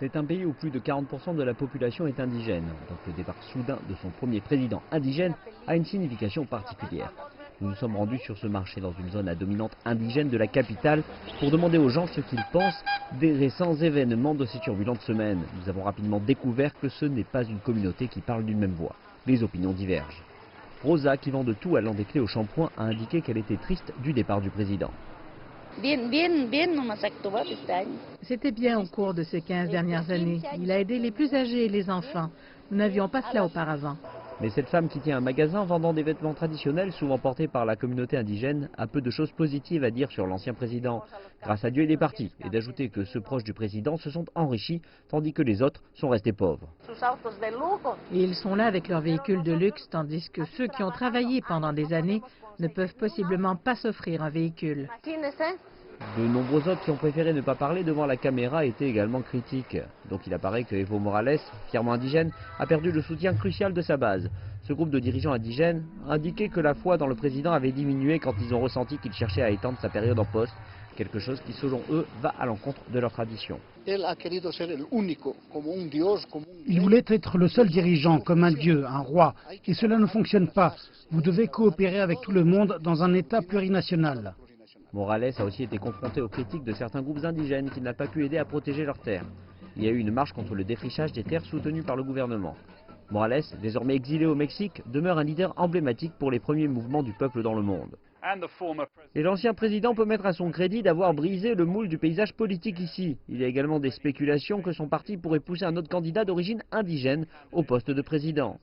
C'est un pays où plus de 40% de la population est indigène, donc le départ soudain de son premier président indigène a une signification particulière. Nous nous sommes rendus sur ce marché dans une zone à dominante indigène de la capitale pour demander aux gens ce qu'ils pensent des récents événements de ces turbulentes semaines. Nous avons rapidement découvert que ce n'est pas une communauté qui parle d'une même voix. Les opinions divergent. Rosa, qui vend de tout allant des clés au shampoing, a indiqué qu'elle était triste du départ du président. C'était bien au cours de ces 15 dernières années. Il a aidé les plus âgés et les enfants. Nous n'avions pas cela auparavant. Mais cette femme qui tient un magasin vendant des vêtements traditionnels, souvent portés par la communauté indigène, a peu de choses positives à dire sur l'ancien président. Grâce à Dieu, il est parti. Et d'ajouter que ceux proches du président se sont enrichis, tandis que les autres sont restés pauvres. Et ils sont là avec leurs véhicules de luxe, tandis que ceux qui ont travaillé pendant des années ne peuvent possiblement pas s'offrir un véhicule. De nombreux autres qui ont préféré ne pas parler devant la caméra étaient également critiques. Donc il apparaît que Evo Morales, fièrement indigène, a perdu le soutien crucial de sa base. Ce groupe de dirigeants indigènes indiquait que la foi dans le président avait diminué quand ils ont ressenti qu'il cherchait à étendre sa période en poste, quelque chose qui selon eux va à l'encontre de leur tradition. Il voulait être le seul dirigeant, comme un dieu, un roi, et cela ne fonctionne pas. Vous devez coopérer avec tout le monde dans un État plurinational. Morales a aussi été confronté aux critiques de certains groupes indigènes qui n'ont pas pu aider à protéger leurs terres. Il y a eu une marche contre le défrichage des terres soutenue par le gouvernement. Morales, désormais exilé au Mexique, demeure un leader emblématique pour les premiers mouvements du peuple dans le monde. Et l'ancien président peut mettre à son crédit d'avoir brisé le moule du paysage politique ici. Il y a également des spéculations que son parti pourrait pousser un autre candidat d'origine indigène au poste de président.